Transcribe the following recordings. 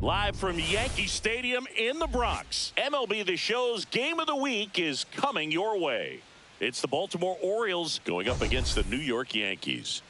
Live from Yankee Stadium in the Bronx, MLB The Show's Game of the Week is coming your way. It's the Baltimore Orioles going up against the New York Yankees.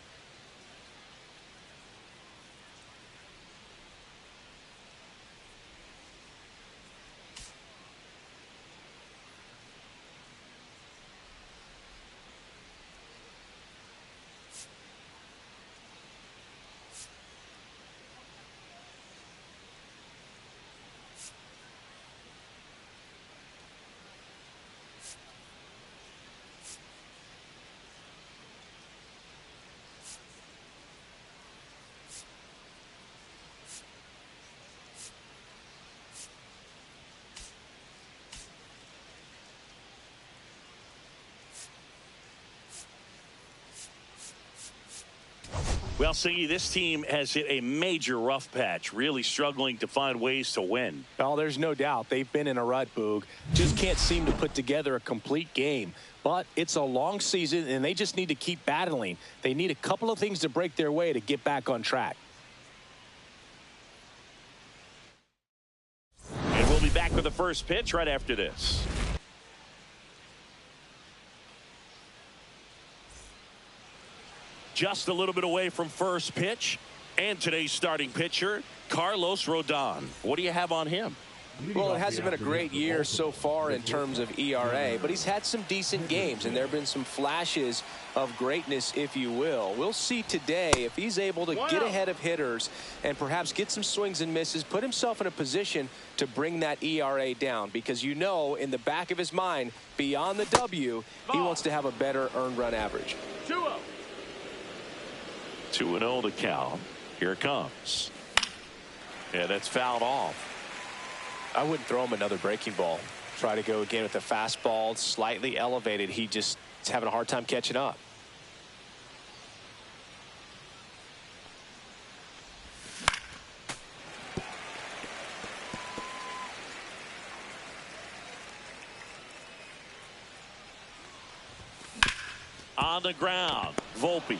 Well, Siggy, this team has hit a major rough patch, really struggling to find ways to win. Well, there's no doubt they've been in a rut, Boog. Just can't seem to put together a complete game. But it's a long season, and they just need to keep battling. They need a couple of things to break their way to get back on track. And we'll be back with the first pitch right after this. Just a little bit away from first pitch. And today's starting pitcher, Carlos Rodon. What do you have on him? Well, it hasn't been a great year so far in terms of ERA, but he's had some decent games, and there have been some flashes of greatness, if you will. We'll see today if he's able to get ahead of hitters and perhaps get some swings and misses, put himself in a position to bring that ERA down, because you know in the back of his mind, beyond the W, he wants to have a better earned run average. 2-0. 2-0 to count. Here it comes. Yeah, that's fouled off. I wouldn't throw him another breaking ball. Try to go again with the fastball, slightly elevated. He just is having a hard time catching up. On the ground, Volpe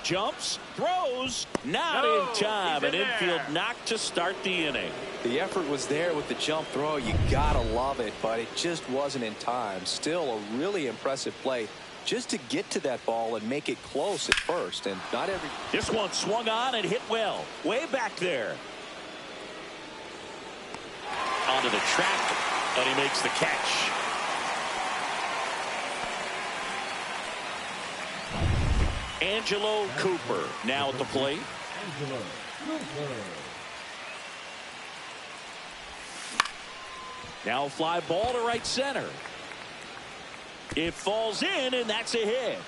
jumps, throws, not in time. An infield knock to start the inning. The effort was there with the jump throw. You gotta love it, but it just wasn't in time. Still a really impressive play just to get to that ball and make it close at first. And not every. This one swung on and hit well, way back there. Onto the track, and he makes the catch. Angelo Cooper now at the plate. Now a fly ball to right center. It falls in, and that's a hit.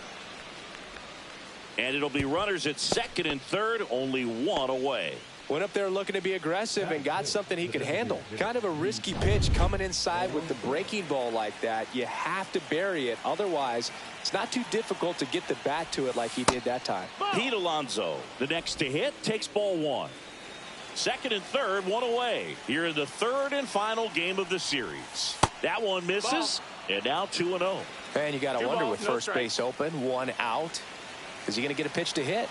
And it'll be runners at second and third, only one away. Went up there looking to be aggressive and got something he could handle. Kind of a risky pitch coming inside with the breaking ball like that. You have to bury it. Otherwise, it's not too difficult to get the bat to it like he did that time. Pete Alonso, the next to hit, takes ball one. Second and third, one away. Here in the third and final game of the series. That one misses, and now 2-0. And you got to wonder with first base open, one out. Is he going to get a pitch to hit?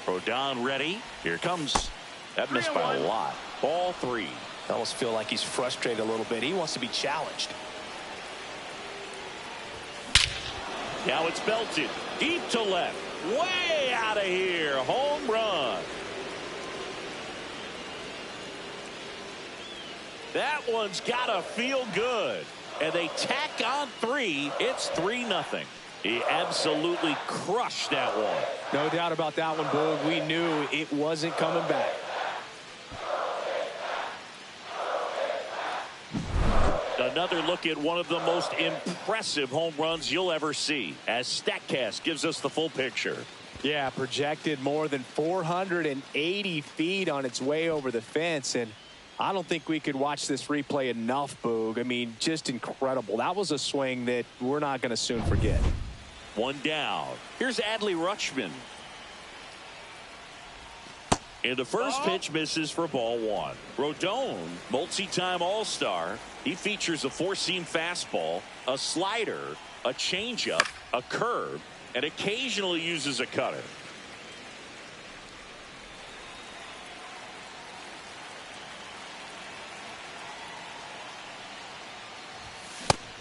Rodon ready. Here comes. That missed by a lot. Ball three. I almost feel like he's frustrated a little bit. He wants to be challenged. Now it's belted deep to left. Way out of here. Home run. That one's got to feel good. And they tack on 3. It's 3-0. He absolutely crushed that one. No doubt about that one, Boog. We knew it wasn't coming back. Another look at one of the most impressive home runs you'll ever see, as StatCast gives us the full picture. Yeah, projected more than 480 feet on its way over the fence, and I don't think we could watch this replay enough, Boog. I mean, just incredible. That was a swing that we're not going to soon forget. One down. Here's Adley Rutschman. And the first pitch misses for ball 1. Rodon, multi-time All-Star. He features a 4-seam fastball, a slider, a changeup, a curve, and occasionally uses a cutter.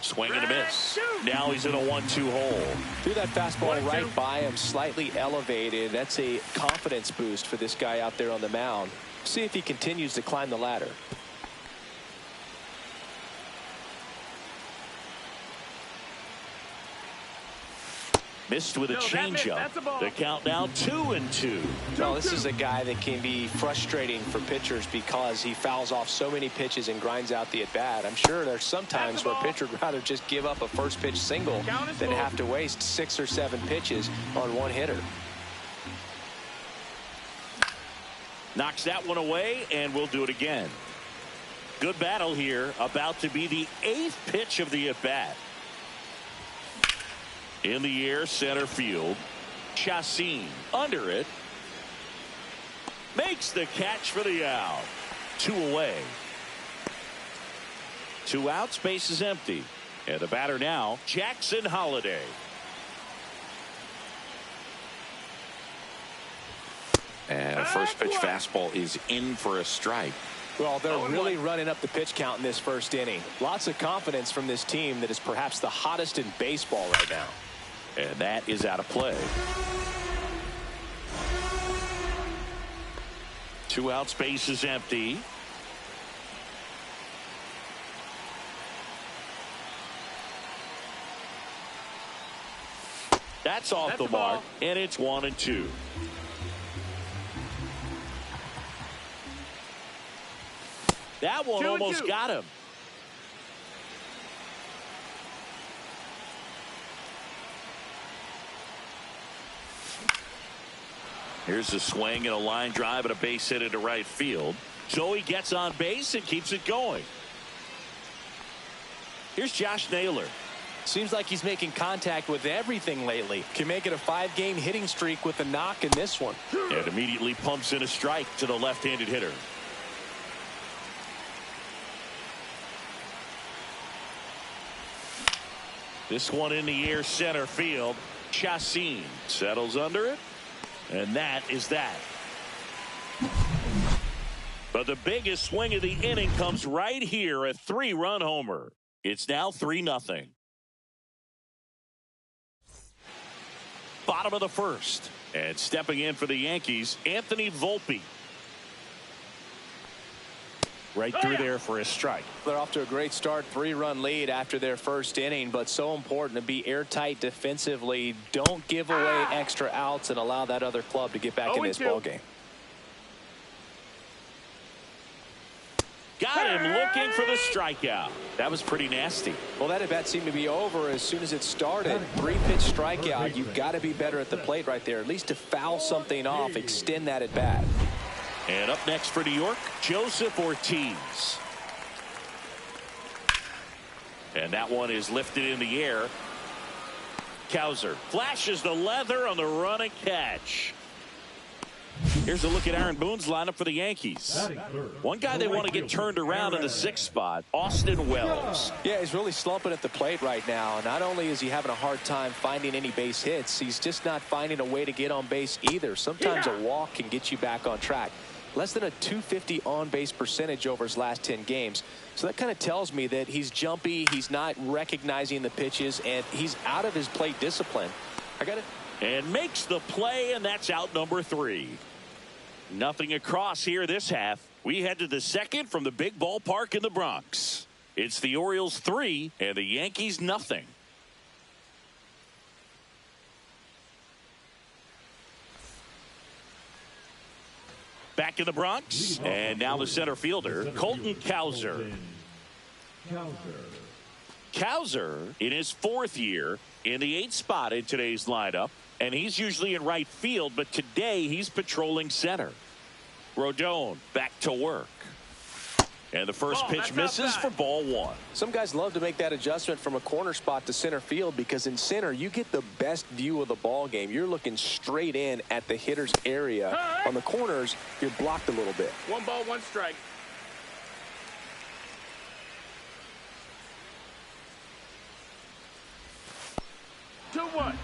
Swing and a miss. Now he's in a 1-2 hole. Threw that fastball right by him, slightly elevated. That's a confidence boost for this guy out there on the mound. See if he continues to climb the ladder. Missed with a changeup. The count now 2-2. Well, this is a guy that can be frustrating for pitchers because he fouls off so many pitches and grinds out the at-bat. I'm sure there's some times where a pitcher would rather just give up a first pitch single than have to waste 6 or 7 pitches on one hitter. Knocks that one away, and we'll do it again. Good battle here. About to be the 8th pitch of the at-bat. In the air, center field. Chacin under it. Makes the catch for the out. 2 away. 2 outs, base is empty. And the batter now, Jackson Holliday. And a first pitch fastball is in for a strike. Well, they're really running up the pitch count in this first inning. Lots of confidence from this team that is perhaps the hottest in baseball right now. And that is out of play. 2 outs, base is empty. That's off the mark, and it's 1-2. That one almost got him. Here's a swing and a line drive and a base hit into right field. So he gets on base and keeps it going. Here's Josh Naylor. Seems like he's making contact with everything lately. Can make it a 5-game hitting streak with a knock in this one. And immediately pumps in a strike to the left-handed hitter. This one in the air, center field. Chacin settles under it. And that is that. But the biggest swing of the inning comes right here, a 3-run homer. It's now 3-0. Bottom of the first. And stepping in for the Yankees, Anthony Volpe. Right through there for a strike. They're off to a great start, 3-run lead after their first inning, but so important to be airtight defensively. Don't give away extra outs and allow that other club to get back in this ballgame. Got him looking for the strikeout. That was pretty nasty. Well, that at bat seemed to be over as soon as it started. 3-pitch strikeout. You've got to be better at the plate right there, at least to foul something off, extend that at bat. And up next for New York, Joseph Ortiz. And that one is lifted in the air. Cowser flashes the leather on the run and catch. Here's a look at Aaron Boone's lineup for the Yankees. One guy they want to get turned around in the 6th spot, Austin Wells. Yeah, he's really slumping at the plate right now. Not only is he having a hard time finding any base hits, he's just not finding a way to get on base either. Sometimes a walk can get you back on track. less than a .250 on-base percentage over his last 10 games. So that kind of tells me that he's jumpy, he's not recognizing the pitches, and he's out of his plate discipline. I got it. And makes the play, and that's out number 3. Nothing across here this half. We head to the second from the big ballpark in the Bronx. It's the Orioles 3 and the Yankees nothing. Back in the Bronx, and now the center fielder, Colton Cowser. Cowser in his 4th year in the 8th spot in today's lineup, and he's usually in right field, but today he's patrolling center. Rodon back to work. And the first pitch misses for ball 1. Some guys love to make that adjustment from a corner spot to center field because in center you get the best view of the ball game. You're looking straight in at the hitter's area. On the corners, you're blocked a little bit. 1 ball, 1 strike. Two, 1.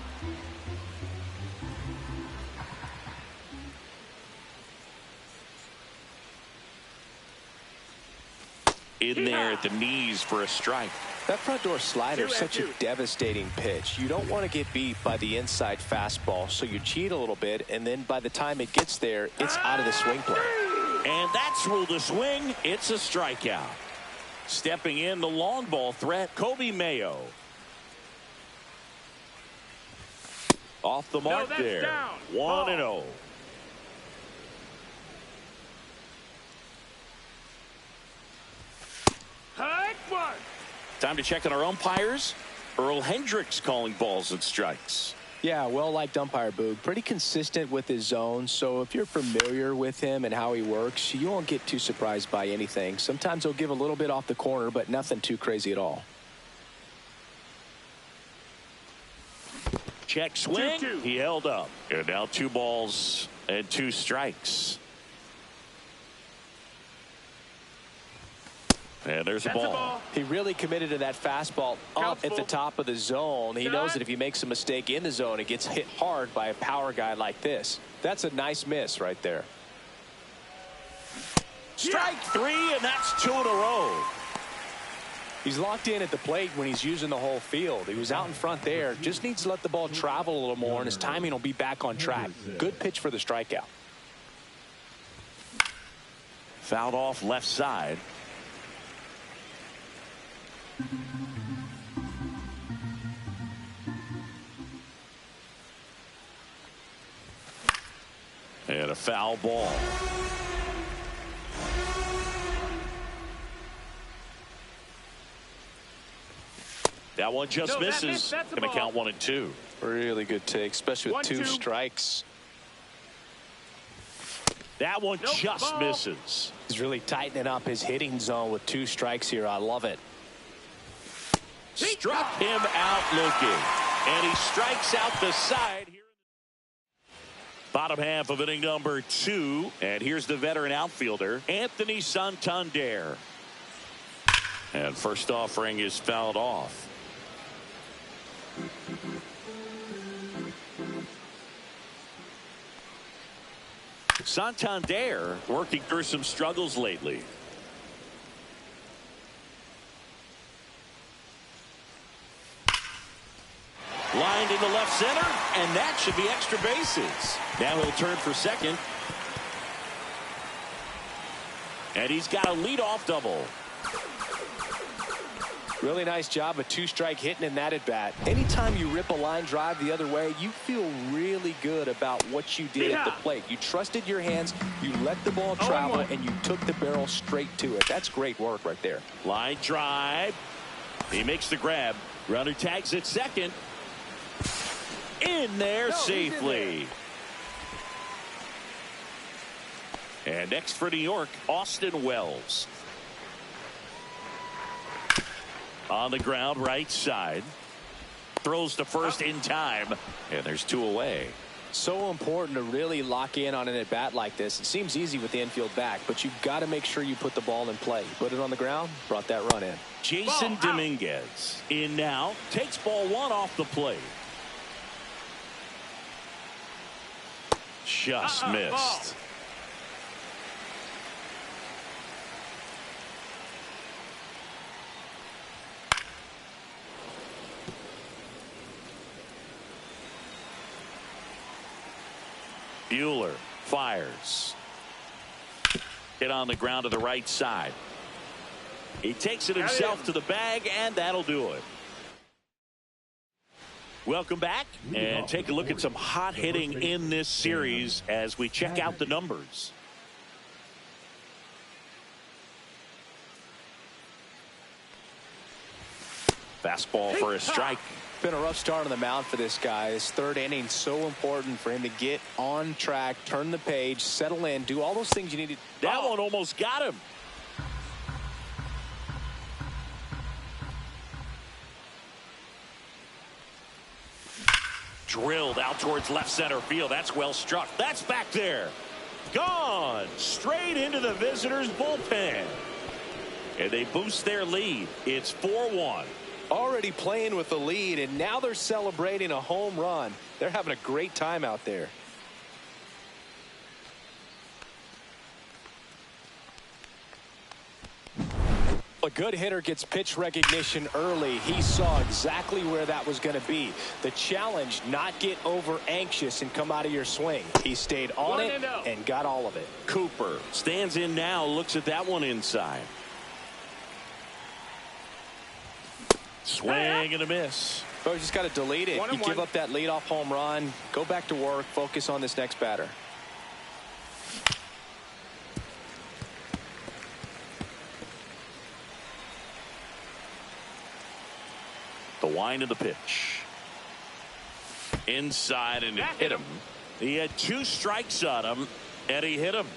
In there at the knees for a strike. That front door slider is such a devastating pitch. You don't want to get beat by the inside fastball, so you cheat a little bit, and then by the time it gets there, it's out of the swing play. And that's ruled a swing. It's a strikeout. Stepping in the long ball threat, Kobe Mayo. Off the mark there. Down. 1-0. Time to check on our umpires. Earl Hendricks calling balls and strikes. Yeah, well-liked umpire, Boog. Pretty consistent with his zone, so if you're familiar with him and how he works, you won't get too surprised by anything. Sometimes he'll give a little bit off the corner, but nothing too crazy at all. Check swing. 2-2. He held up. And now 2 balls and 2 strikes. And there's a ball. He really committed to that fastball up at the top of the zone. He knows that if he makes a mistake in the zone, it gets hit hard by a power guy like this. That's a nice miss right there. Strike 3, and that's 2 in a row. He's locked in at the plate when he's using the whole field. He was out in front there. Just needs to let the ball travel a little more, and his timing will be back on track. Good pitch for the strikeout. Fouled off left side. And a foul ball. That one just misses. Going to count 1 and 2. Really good take, especially with 2 strikes. That one just misses. He's really tightening up his hitting zone with 2 strikes here. I love it. Struck him out looking. And he strikes out the side here. Bottom half of inning number 2. And here's the veteran outfielder, Anthony Santander. And first offering is fouled off. Santander working through some struggles lately. Lined into left center, and that should be extra bases. Now he'll turn for second. And he's got a leadoff double. Really nice job of 2-strike hitting in that at bat. Anytime you rip a line drive the other way, you feel really good about what you did at the plate. You trusted your hands, you let the ball travel, and you took the barrel straight to it. That's great work right there. Line drive. He makes the grab. Runner tags at second. In there safely. And next for New York, Austin Wells. On the ground, right side. Throws to first in time. And there's 2 away. So important to really lock in on an at-bat like this. It seems easy with the infield back, but you've got to make sure you put the ball in play. Put it on the ground, brought that run in. Jason Dominguez in now. Takes ball 1 off the plate. Just missed. Buehler fires. Hit on the ground to the right side. He takes it himself to the bag, and that'll do it. Welcome back, and take a look at some hot hitting in this series as we check out the numbers. Fastball for a strike. Been a rough start on the mound for this guy. This third inning so important for him to get on track, turn the page, settle in, do all those things you need to. That one almost got him. Drilled out towards left center field. That's well struck. That's back there. Gone. Straight into the visitors' bullpen. And they boost their lead. It's 4-1. Already playing with the lead, and now they're celebrating a home run. They're having a great time out there. A good hitter gets pitch recognition early. He saw exactly where that was going to be. The challenge, not get over anxious and come out of your swing. He stayed on it and got all of it. Cooper stands in now, looks at that one inside. Swing and a miss. So you just got to delete it. You give up that leadoff home run. Go back to work. Focus on this next batter. The wind of the pitch. Inside, and it hit him. He had 2 strikes on him, and he hit him.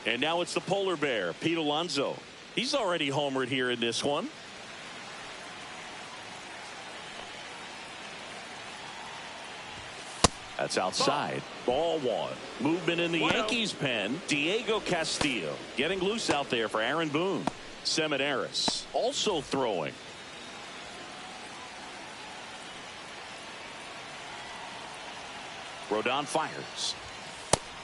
And now it's the polar bear, Pete Alonso. He's already homered here in this one. That's outside. Ball 1. Movement in the Yankees pen. Diego Castillo getting loose out there for Aaron Boone. Seminaris also throwing. Rodon fires.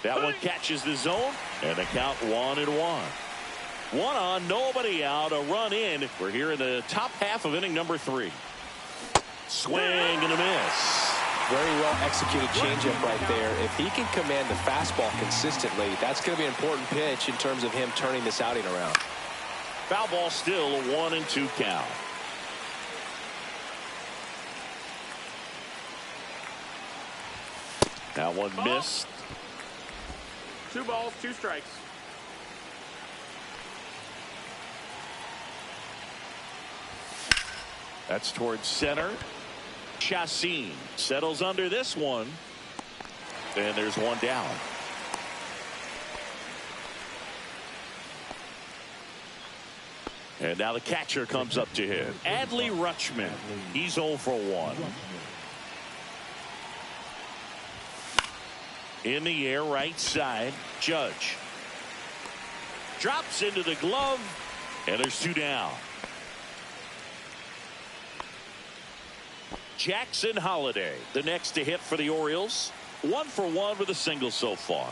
That one catches the zone, and the count 1-1. 1 on, nobody out, a run in. We're here in the top half of inning number 3. Swing and a miss. Very well executed changeup right there. If he can command the fastball consistently, that's going to be an important pitch in terms of him turning this outing around. Foul ball, still a 1-2 count. That one missed. 2 balls, 2 strikes. That's towards center. Chassin settles under this one. And there's one down. And now the catcher comes up to him. Adley Rutschman. He's 0 for 1. In the air, right side. Judge drops into the glove, and there's 2 down. Jackson Holiday, the next to hit for the Orioles. 1 for 1 with a single so far.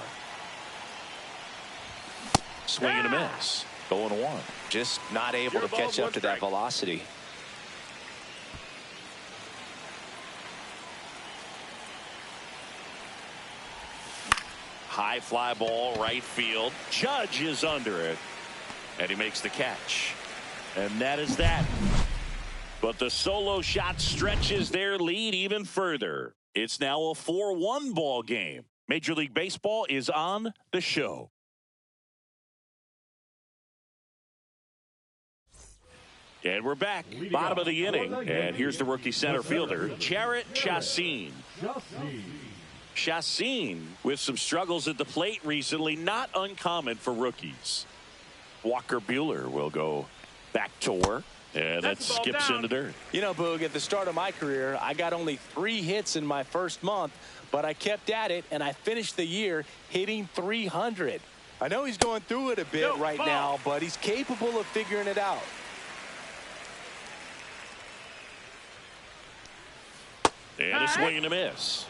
Swing and a miss. 0-1. Just not able to catch up to that velocity. High fly ball, right field. Judge is under it, and he makes the catch. And that is that. But the solo shot stretches their lead even further. It's now a 4-1 ball game. Major League Baseball is on the show. And we're back. Bottom of the inning. And here's the rookie center fielder, Jarrett Chassin. Chassin with some struggles at the plate recently. Not uncommon for rookies. Walker Buehler will go back to work. And that skips into dirt. You know, Boog, at the start of my career, I got only 3 hits in my first month, but I kept at it, and I finished the year hitting 300. I know he's going through it a bit right now, but he's capable of figuring it out. And a swing and a miss.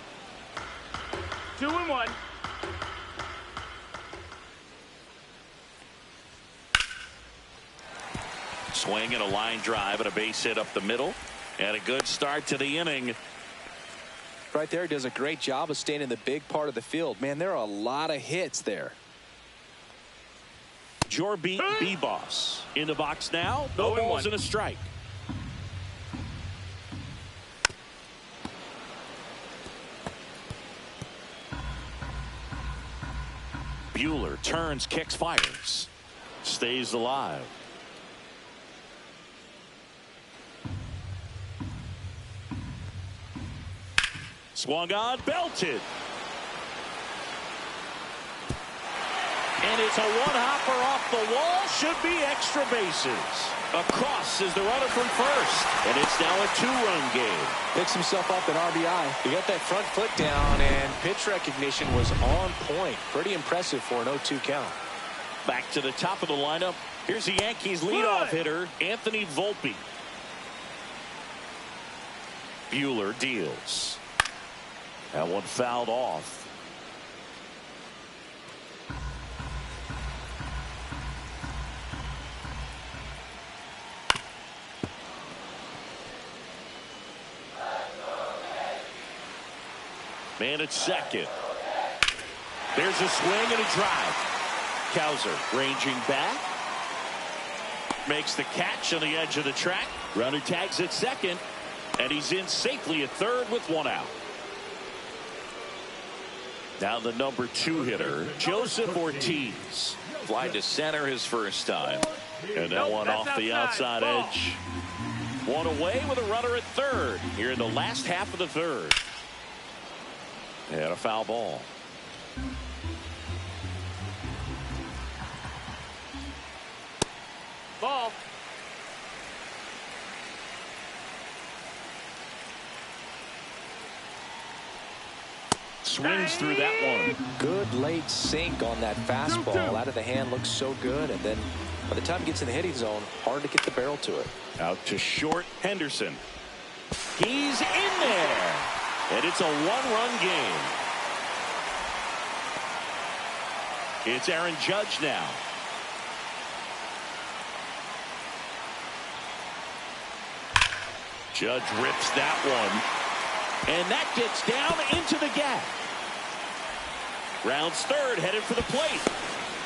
2-1. Swing and a line drive and a base hit up the middle. And a good start to the inning. Right there, does a great job of staying in the big part of the field. Man, there are a lot of hits there. Jorbeat B-Boss in the box now. No balls and a strike. Buehler turns, kicks, fires. Stays alive. Swung on, belted. And it's a one-hopper off the wall. Should be extra bases. Across is the runner from first. And it's now a two-run game. Picks himself up an RBI. He got that front foot down, and pitch recognition was on point. Pretty impressive for an 0-2 count. Back to the top of the lineup. Here's the Yankees leadoff hitter, Anthony Volpe. Buehler deals. That one fouled off. Man at second. There's a swing and a drive. Cowser ranging back. Makes the catch on the edge of the track. Runner tags at second. And he's in safely at third with one out. Now the number 2 hitter, Joseph Ortiz. Fly to center his first time. And that one off the outside edge. One away with a runner at third here in the last half of the third. And a foul ball. Ball. Swings through that one. Good late sink on that fastball. Out of the hand, looks so good. And then by the time it gets in the hitting zone, hard to get the barrel to it. Out to short, Henderson. He's in there. And it's a one-run game. It's Aaron Judge now. Judge rips that one. And that gets down into the gap. Rounds third, headed for the plate.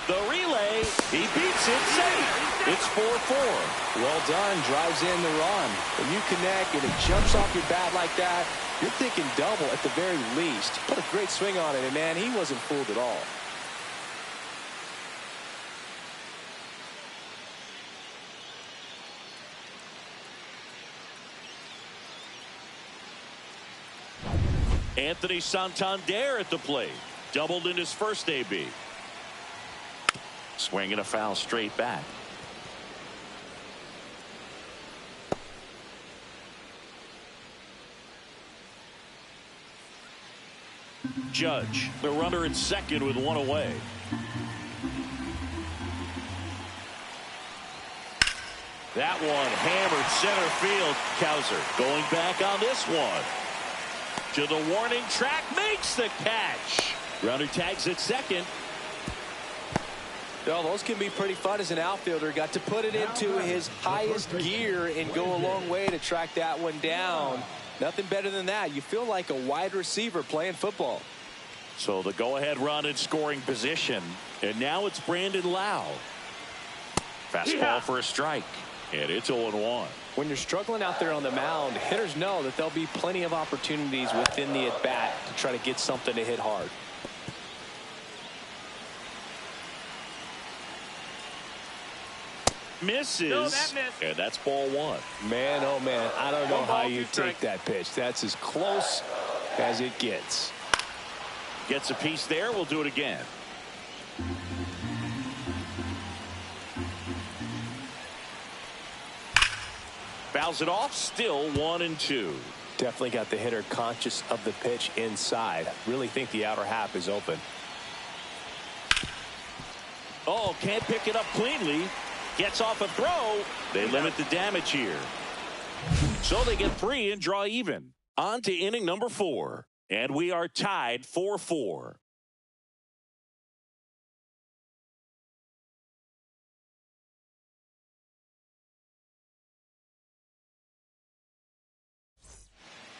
The relay, he beats it, safe. It's 4-4. Well done, drives in the run. When you connect and it jumps off your bat like that, you're thinking double at the very least. Put a great swing on it, and man, he wasn't fooled at all. Anthony Santander at the plate. Doubled in his first AB. Swinging a foul straight back. Judge, the runner at second with one away. That one hammered center field. Cowser going back on this one. To the warning track, makes the catch. Runner tags at second. Well, those can be pretty fun as an outfielder. Got to put it into his highest gear and go a long way to track that one down. Nothing better than that. You feel like a wide receiver playing football. So the go-ahead run in scoring position. And now it's Brandon Lau. Fastball for a strike. And it's 0-1. When you're struggling out there on the mound, hitters know that there'll be plenty of opportunities within the at-bat to try to get something to hit hard. Misses. No, that missed. And that's ball one. Man, oh man, I don't know One how ball, you two strikes. take that pitch. That's as close as it gets. Gets a piece there. We'll do it again. Fouls it off. Still 1-2. Definitely got the hitter conscious of the pitch inside. Really think the outer half is open. Oh, can't pick it up cleanly. Gets off a throw. They limit the damage here. So they get 3 and draw even. On to inning number 4. And we are tied 4-4.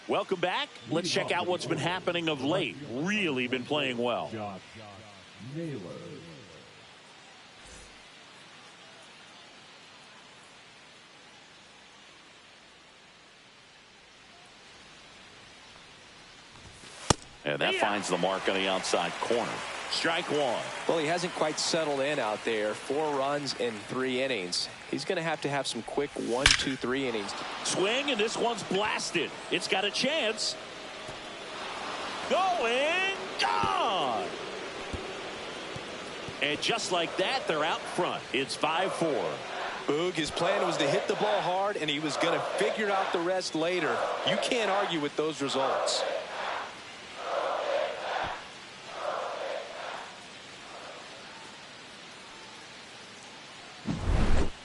Welcome back. Let's check out what's been happening of late. Really been playing well. And that finds the mark on the outside corner. Strike one. Well, he hasn't quite settled in out there. 4 runs in 3 innings. He's going to have some quick 1, 2, 3 innings. Swing, and this one's blasted. It's got a chance. Going, gone. And just like that, they're out front. It's 5-4. Boog, his plan was to hit the ball hard, and he was going to figure out the rest later. You can't argue with those results.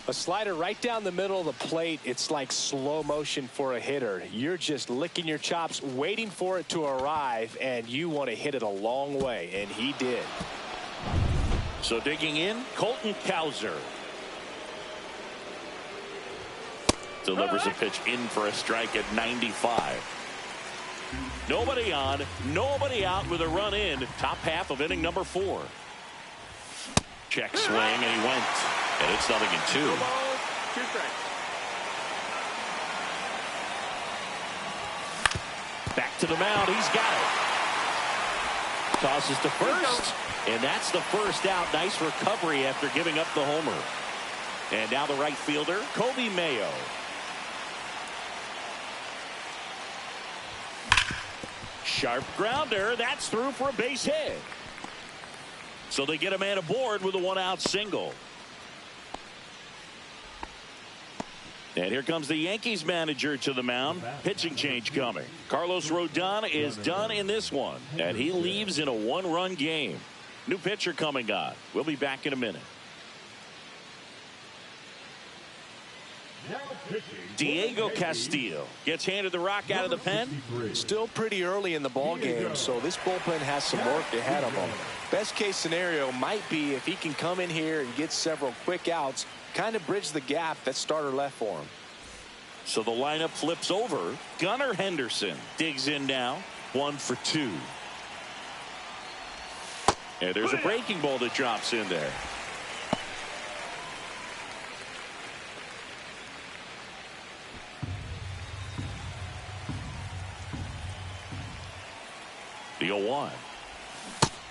A slider right down the middle of the plate. It's like slow motion for a hitter. You're just licking your chops, waiting for it to arrive, and you want to hit it a long way, and he did. So digging in, Colton Cowser. Delivers a pitch in for a strike at 95. Nobody on, nobody out with a run in. Top half of inning number 4. Check swing, and he went. And it's 0-2. 2 balls, 2 strikes. Back to the mound. He's got it. Tosses to first. And that's the first out. Nice recovery after giving up the homer. And now the right fielder, Kobe Mayo. Sharp grounder. That's through for a base hit. So they get a man aboard with a 1-out single. And here comes the Yankees manager to the mound. Pitching change coming. Carlos Rodon is done in this one, and he leaves in a 1-run game. New pitcher coming on. We'll be back in a minute. Diego Castillo gets handed the rock out of the pen. Still pretty early in the ball game, so this bullpen has some work ahead of him. Best case scenario might be if he can come in here and get several quick outs, kind of bridge the gap that starter left for him. So the lineup flips over. Gunnar Henderson digs in now. 1 for 2. And there's a breaking ball that drops in there. The 0-1.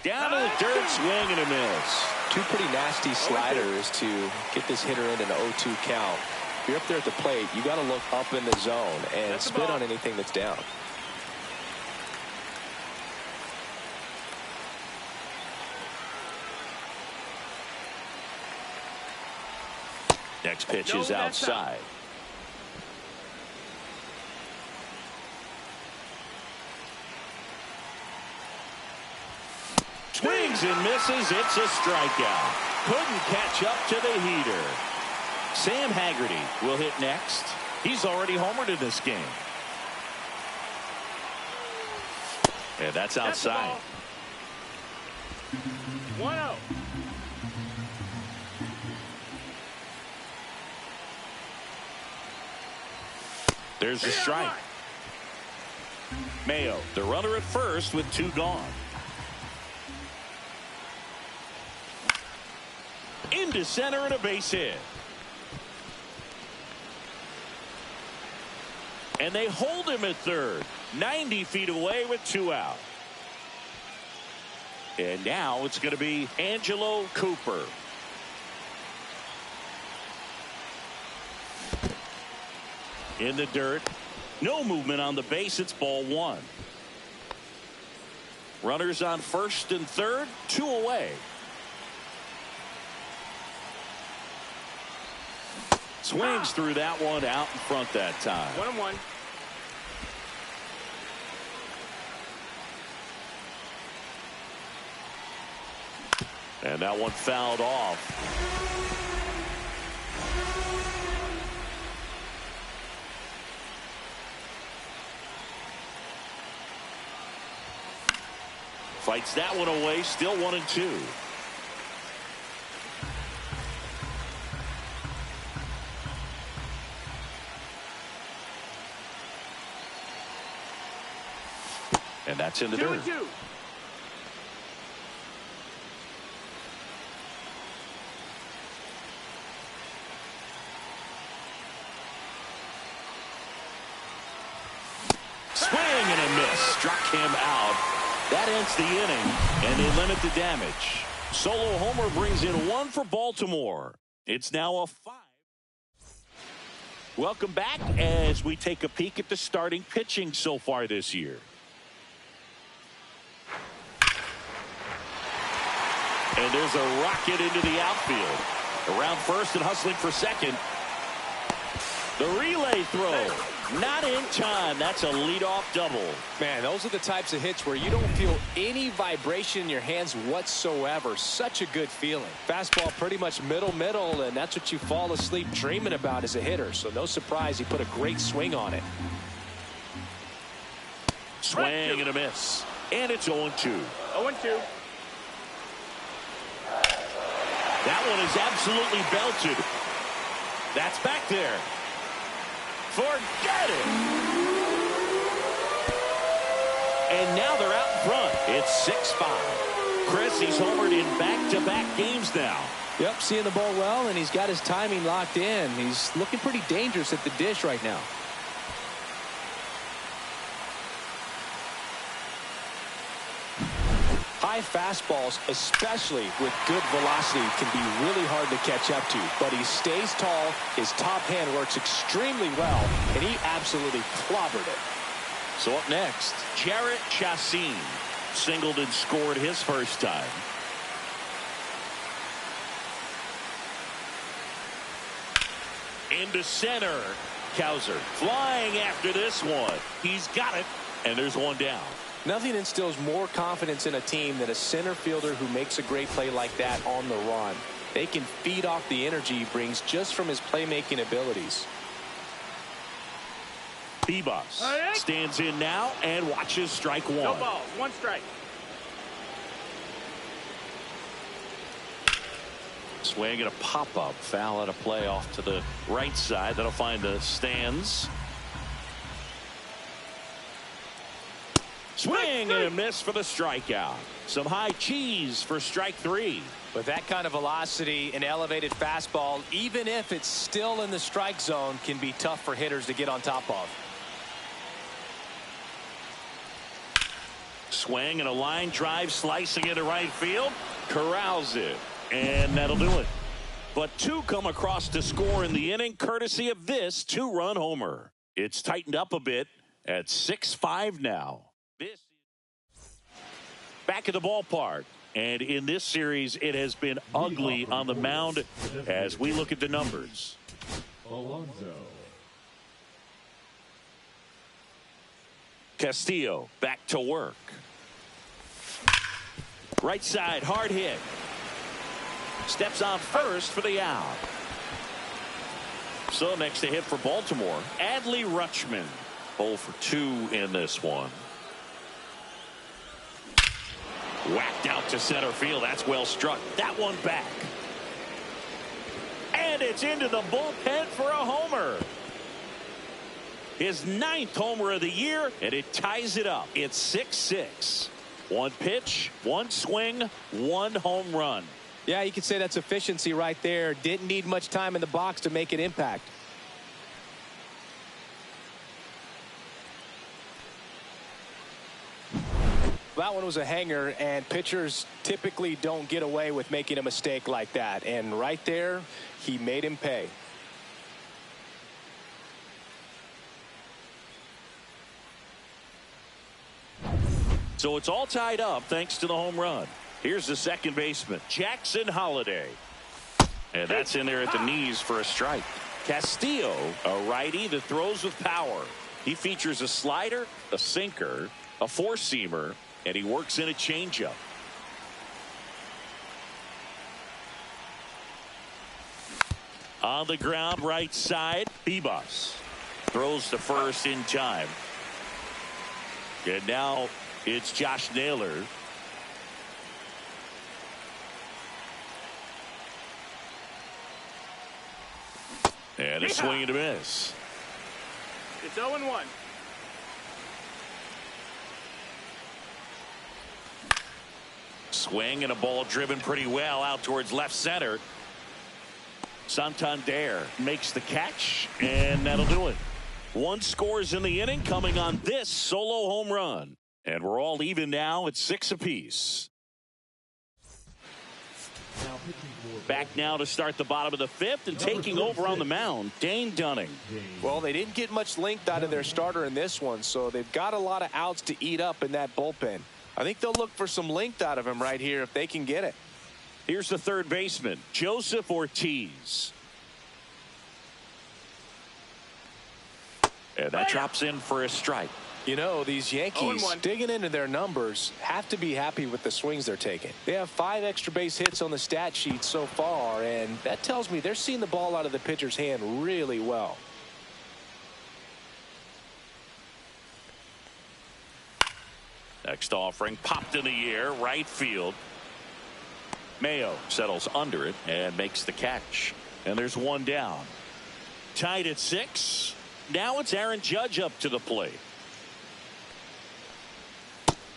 Down to the dirt, swing and a miss. 2 pretty nasty sliders to get this hitter in an 0-2 count. If you're up there at the plate, you got to look up in the zone and spit on anything that's down. Next pitch is outside. Swings and misses. It's a strikeout. Couldn't catch up to the heater. Sam Haggerty will hit next. He's already homered in this game. And that's outside. 1-0. There's a strike. Mayo, the runner at first with 2 gone. Into center and a base hit. And they hold him at third. 90 feet away with 2 out. And now it's going to be Angelo Cooper. In the dirt. No movement on the base. It's ball 1. Runners on first and third. 2 away. Swings through that one, out in front that time. 1-1. And that one fouled off. Fights that one away, still 1-2. And that's in the dirt. 2-2. Swing and a miss. Struck him out. That ends the inning, and they limit the damage. Solo homer brings in 1 for Baltimore. It's now a 5. Welcome back as we take a peek at the starting pitching so far this year. And there's a rocket into the outfield. Around first and hustling for second. The relay throw. Not in time. That's a leadoff double. Man, those are the types of hits where you don't feel any vibration in your hands whatsoever. Such a good feeling. Fastball pretty much middle, and that's what you fall asleep dreaming about as a hitter. So no surprise he put a great swing on it. Swing and a miss. And it's 0-2. 0-2. That one is absolutely belted. That's back there. Forget it. And now they're out in front. It's 6-5. Chris, he's homered in back-to-back games now. Yep, seeing the ball well, and he's got his timing locked in. He's looking pretty dangerous at the dish right now. High fastballs, especially with good velocity, can be really hard to catch up to. But he stays tall, his top hand works extremely well, and he absolutely clobbered it. So up next, Jarrett Chassin singled and scored his first time. Into center. Cowser flying after this one. He's got it, and there's one down. Nothing instills more confidence in a team than a center fielder who makes a great play like that on the run. They can feed off the energy he brings just from his playmaking abilities. Bebos stands in now and watches strike 1. No balls. 1 strike. Swing and a pop-up. Foul out of play off to the right side. That'll find the stands. Swing and a miss for the strikeout. Some high cheese for strike 3. With that kind of velocity, an elevated fastball, even if it's still in the strike zone, can be tough for hitters to get on top of. Swing and a line drive slicing into right field. Corrals it. And that'll do it. But 2 come across to score in the inning, courtesy of this 2-run homer. It's tightened up a bit at 6-5 now. This back at the ballpark, and in this series it has been ugly on the mound as we look at the numbers. Castillo back to work. Right side, hard hit. Steps on first for the out. So next to hit for Baltimore, Adley Rutschman. 0 for 2 in this one. Whacked out to center field. That's well struck. That one back. And it's into the bullpen for a homer. His 9th homer of the year, and it ties it up. It's 6-6. 1 pitch, 1 swing, 1 home run. Yeah, you could say that's efficiency right there. Didn't need much time in the box to make an impact. That one was a hanger, and pitchers typically don't get away with making a mistake like that. And right there, he made him pay. So it's all tied up thanks to the home run. Here's the second baseman, Jackson Holliday. And that's in there at the knees for a strike. Castillo, a righty that throws with power. He features a slider, a sinker, a four-seamer, and he works in a changeup. On the ground, right side, Bebos throws to first in time. And now it's Josh Naylor. And a swing and a miss. It's 0-1. Swing and a ball driven pretty well out towards left center. Santander makes the catch, and that'll do it. One scores in the inning coming on this solo home run. And we're all even now at 6 apiece. Back now to start the bottom of the 5th, and taking over on the mound, Dane Dunning. Well, they didn't get much length out of their starter in this one, so they've got a lot of outs to eat up in that bullpen. I think they'll look for some length out of him right here if they can get it. Here's the third baseman, Joseph Ortiz. And that drops in for a strike. You know, these Yankees digging into their numbers have to be happy with the swings they're taking. They have 5 extra base hits on the stat sheet so far, and that tells me they're seeing the ball out of the pitcher's hand really well. Next offering popped in the air, right field. Mayo settles under it and makes the catch. And there's one down. Tied at 6. Now it's Aaron Judge up to the plate.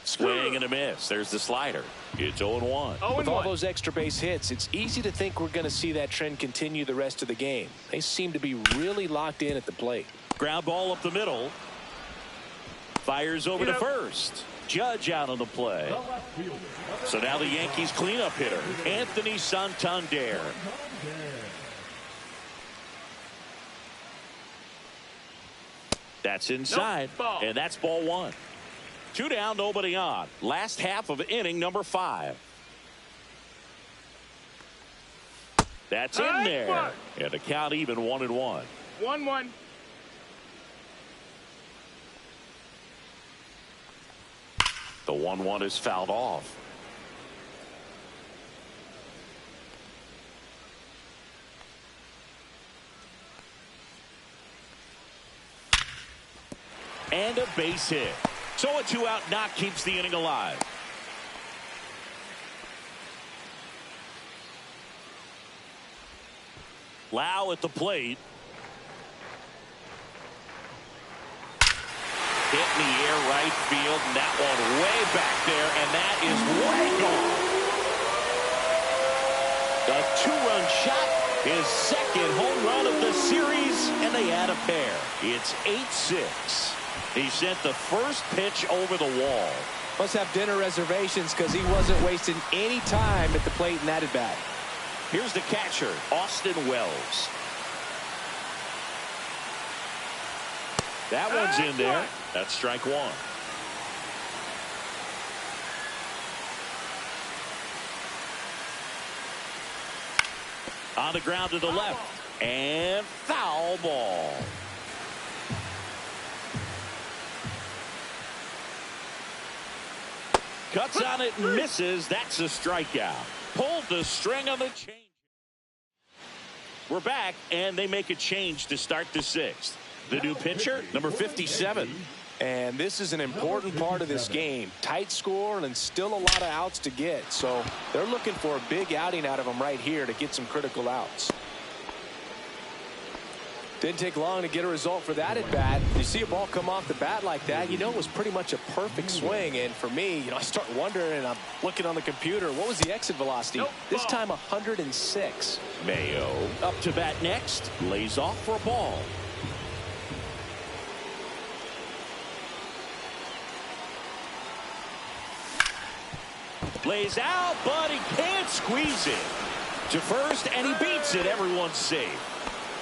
Swing and a miss. There's the slider. It's 0-1. With all those extra base hits, it's easy to think we're going to see that trend continue the rest of the game. They seem to be really locked in at the plate. Ground ball up the middle. Fires over to first. Judge out on the play. So now the Yankees cleanup hitter, Anthony Santander. That's inside, and that's ball 1. 2 down, nobody on. Last half of inning number 5. That's in there. And the count even 1-1. 1-1. The 1-1 is fouled off. And a base hit. So a 2-out knock keeps the inning alive. Lau at the plate. Hit in the air right field, and that one way back there, and that is way gone. The 2-run shot, his second home run of the series, and they add a pair. It's 8-6. He sent the first pitch over the wall. Must have dinner reservations because he wasn't wasting any time at the plate in that at bat. Here's the catcher, Austin Wells. That one's in there. That's strike 1. On the ground to the left. And foul ball. Cuts on it and misses. That's a strikeout. Pulled the string on the change. We're back, and they make a change to start the 6th. The new pitcher, number 57. And this is an important part of this game. Tight score and still a lot of outs to get. So they're looking for a big outing out of them right here to get some critical outs. Didn't take long to get a result for that at bat. You see a ball come off the bat like that, you know it was pretty much a perfect swing. And for me, I start wondering, and I'm looking on the computer, what was the exit velocity? This time 106. Mayo up to bat next. Lays off for a ball. Lays out, but he can't squeeze it. To first, and he beats it. Everyone's safe.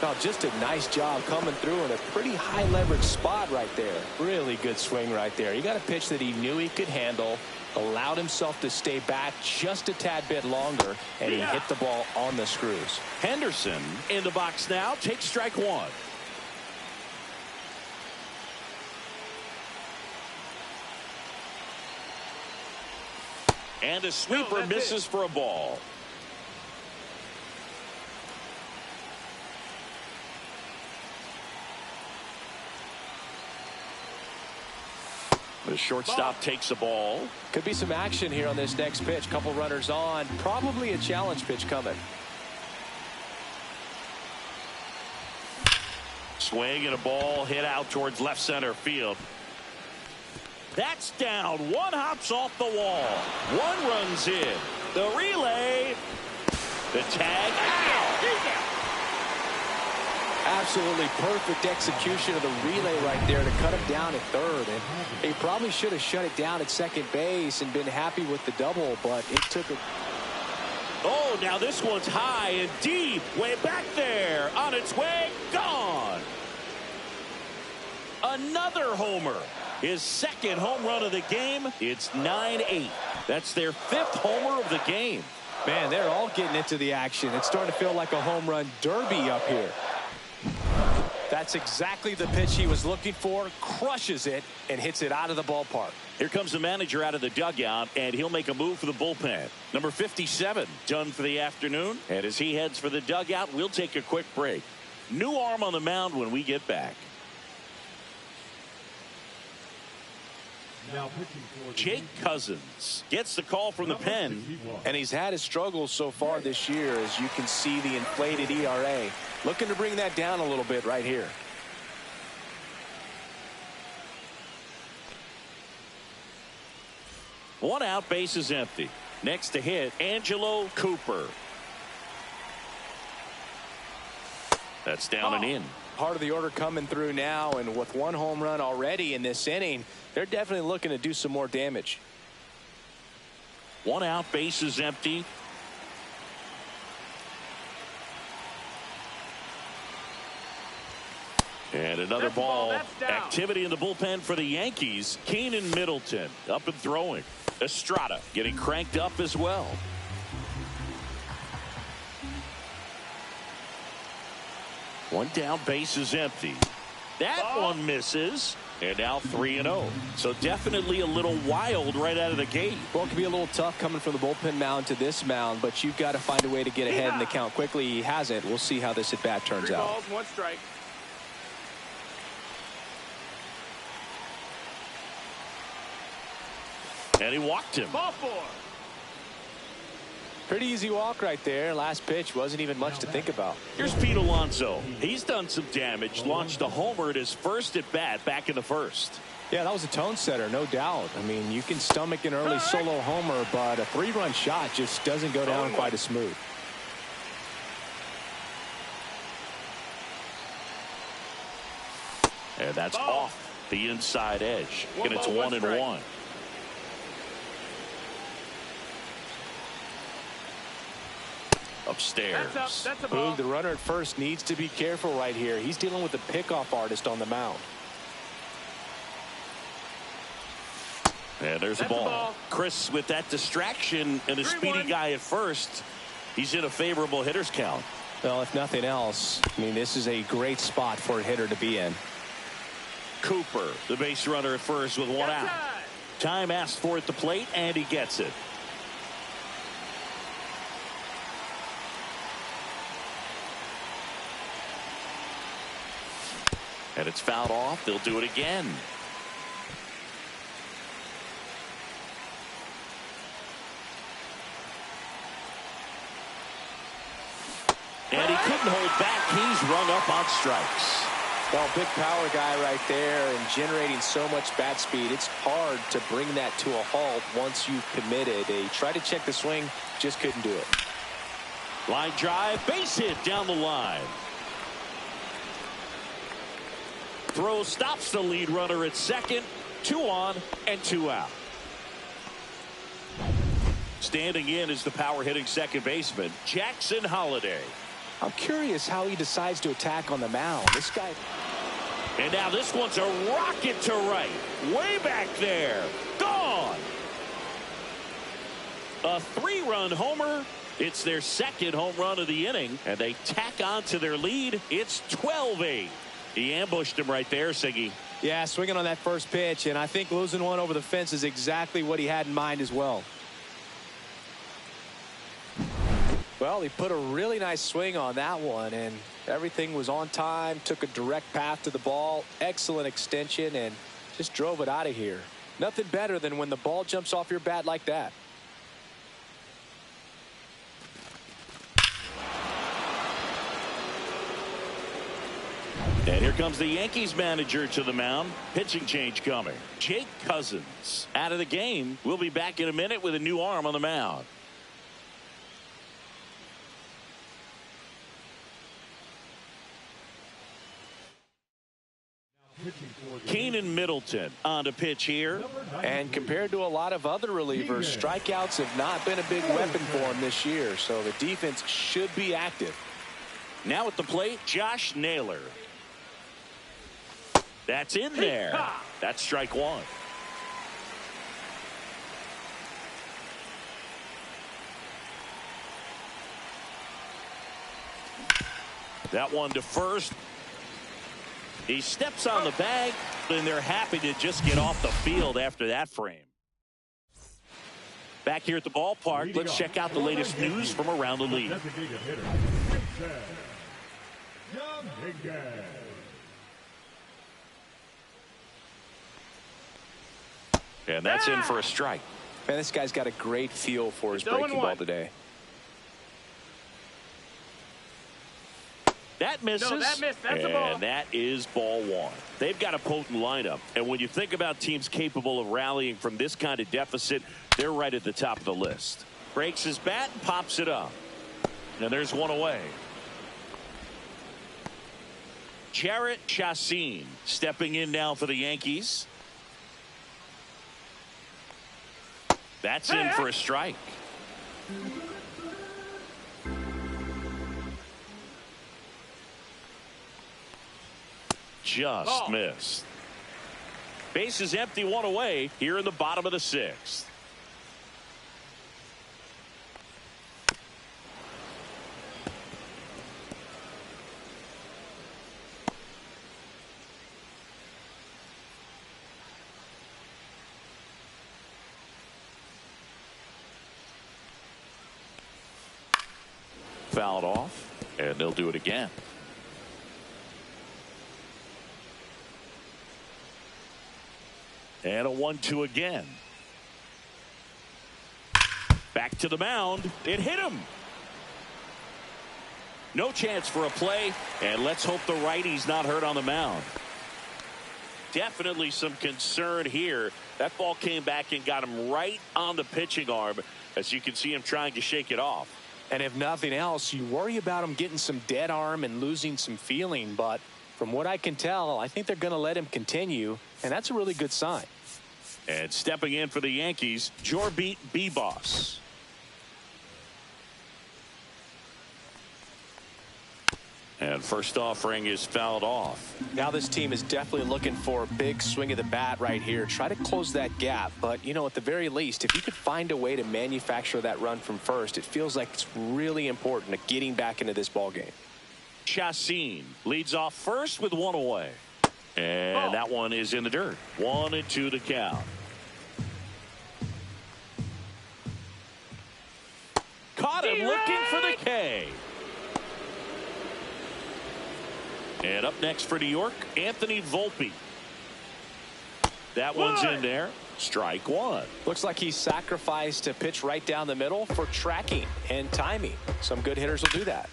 Now, just a nice job coming through in a pretty high leverage spot right there. Really good swing right there. You got a pitch that he knew he could handle, allowed himself to stay back just a tad bit longer, and he hit the ball on the screws. Henderson in the box now. Takes strike 1. And a sweeper misses for a ball. The shortstop takes the ball. Could be some action here on this next pitch. Couple runners on. Probably a challenge pitch coming. Swing and a ball hit out towards left center field. That's down. One hops off the wall. One runs in. The relay. The tag. Absolutely perfect execution of the relay right there to cut him down at third. And he probably should have shut it down at second base and been happy with the double, but it took a... Oh, now this one's high and deep. Way back there. On its way. Gone. Another homer. His second home run of the game. It's 9-8. That's their fifth homer of the game. Man, they're all getting into the action. It's starting to feel like a home run derby up here. That's exactly the pitch he was looking for. Crushes it and hits it out of the ballpark. Here comes the manager out of the dugout, and he'll make a move for the bullpen. Number 57 done for the afternoon. And as he heads for the dugout, we'll take a quick break. New arm on the mound when we get back. Jake Cousins gets the call from the pen. And he's had his struggles so far this year, as you can see the inflated ERA. Looking to bring that down a little bit right here. One out, base is empty. Next to hit, Angelo Cooper. That's down and in. Part of the order coming through now, and with one home run already in this inning, they're definitely looking to do some more damage. One out, base is empty. And another ball. Activity in the bullpen for the Yankees. Keenan Middleton up and throwing. Estrada getting cranked up as well. One down, base is empty. That one misses. And now 3-0. So definitely a little wild right out of the gate. Well, it can be a little tough coming from the bullpen mound to this mound, but you've got to find a way to get ahead in the count quickly. He hasn't. We'll see how this at bat turns 3 out. balls, 1 strike. And he walked him. Ball 4. Pretty easy walk right there. Last pitch wasn't even much to think about. Here's Pete Alonso. He's done some damage. Launched a homer at his first at bat back in the first. Yeah, that was a tone setter, no doubt. I mean, you can stomach an early solo homer, but a 3-run shot just doesn't go down quite as smooth. And that's off the inside edge. And it's 1-1. Upstairs. That's a Boog, ball. the runner at first needs to be careful right here. He's dealing with the pickoff artist on the mound. And there's a ball. Chris, with that distraction and a speedy guy at first, he's in a favorable hitter's count. Well, if nothing else, I mean, this is a great spot for a hitter to be in. Cooper, the base runner at first with one out. Time asked for at the plate, and he gets it. And it's fouled off. They'll do it again. And he couldn't hold back. He's rung up on strikes. Well, big power guy right there and generating so much bat speed. It's hard to bring that to a halt once you've committed. They tried to check the swing, just couldn't do it. Line drive, base hit down the line. Throw stops the lead runner at second. 2 on and 2 out. Standing in is the power hitting second baseman, Jackson Holliday. I'm curious how he decides to attack on the mound. This guy. And now this one's a rocket to right. Way back there. Gone. A 3-run homer. It's their second home run of the inning, and they tack on to their lead. It's 12-8. He ambushed him right there, Siggy. Yeah, swinging on that first pitch, and I think losing one over the fence is exactly what he had in mind as well. Well, he put a really nice swing on that one, and everything was on time, took a direct path to the ball, excellent extension, and just drove it out of here. Nothing better than when the ball jumps off your bat like that. And here comes the Yankees manager to the mound. Pitching change coming. Jake Cousins out of the game. We'll be back in a minute with a new arm on the mound. Keenan Middleton on to pitch here. And compared to a lot of other relievers, strikeouts have not been a big weapon for him this year, so the defense should be active. Now at the plate, Josh Naylor. That's in there. That's strike one. That one to first. He steps on the bag, and they're happy to just get off the field after that frame. Back here at the ballpark, let's check out the latest news from around the league. And that's in for a strike. Man, this guy's got a great feel for his breaking ball today. That misses. No, that missed. That's a ball. And that is ball one. They've got a potent lineup. And when you think about teams capable of rallying from this kind of deficit, they're right at the top of the list. Breaks his bat and pops it up. And there's one away. Jarrett Chassin stepping in now for the Yankees. That's in for a strike. Just missed. Base is empty, one away here in the bottom of the sixth. Fouled off, and they'll do it again. And a 1-2 again. Back to the mound. It hit him. No chance for a play, and let's hope the righty's not hurt on the mound. Definitely some concern here. That ball came back and got him right on the pitching arm, as you can see him trying to shake it off. And if nothing else, you worry about him getting some dead arm and losing some feeling. But from what I can tell, I think they're going to let him continue, and that's a really good sign. And stepping in for the Yankees, Jorbeat B-Boss. And first offering is fouled off. Now this team is definitely looking for a big swing of the bat right here. Try to close that gap. But, you know, at the very least, if you could find a way to manufacture that run from first, it feels like it's really important to getting back into this ball game. Chassin leads off first with one away. And that one is in the dirt. 1-2 to count. Caught him looking for the K. And up next for New York, Anthony Volpe. That one's in there. Strike one. Looks like he sacrificed a pitch right down the middle for tracking and timing. Some good hitters will do that.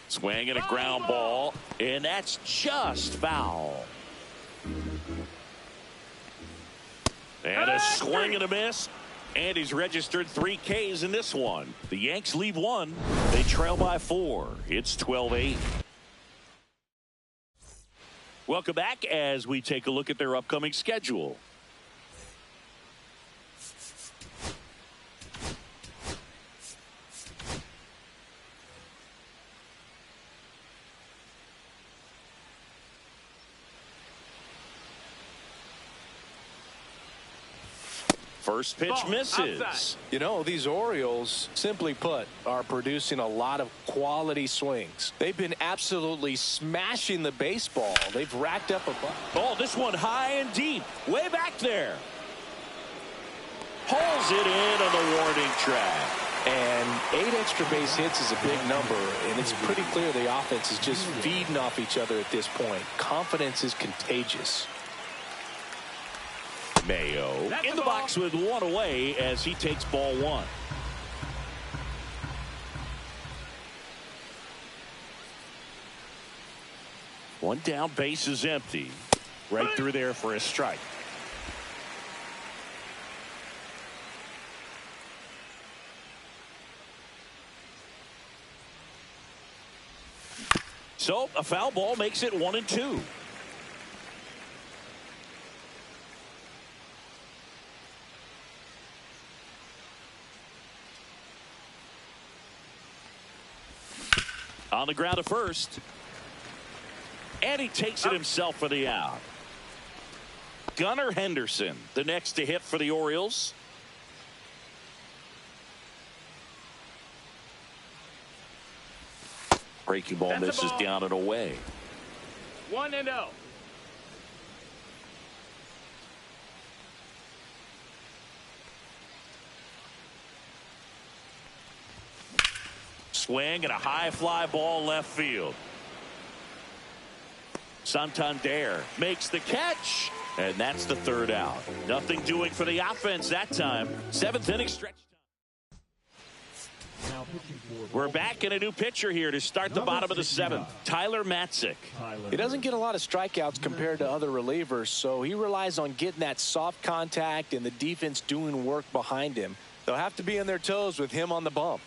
Swing and a ground ball, and that's just foul. And a swing and a miss. And he's registered 3 Ks in this one. The Yanks leave one. They trail by 4. It's 12-8. Welcome back as we take a look at their upcoming schedule. First pitch misses. Outside. You know, these Orioles, simply put, are producing a lot of quality swings. They've been absolutely smashing the baseball. They've racked up a bunch. Oh, this one high and deep. Way back there. Pulls it in on the warning track. And 8 extra base hits is a big number, and it's pretty clear the offense is just feeding off each other at this point. Confidence is contagious. Mayo in the box with one away as he takes ball one. One down, base is empty. Right through there for a strike. So a foul ball makes it 1-2. On the ground to first. And he takes it himself for the out. Gunnar Henderson, the next to hit for the Orioles. Breaking ball misses down and away. 1-0. Swing and a high fly ball left field. Santander makes the catch, and that's the third out. Nothing doing for the offense that time. Seventh inning stretch time. We're back in a new pitcher here to start the bottom of the seventh. Tyler Matzik. He doesn't get a lot of strikeouts compared to other relievers, so he relies on getting that soft contact and the defense doing work behind him. They'll have to be on their toes with him on the bump.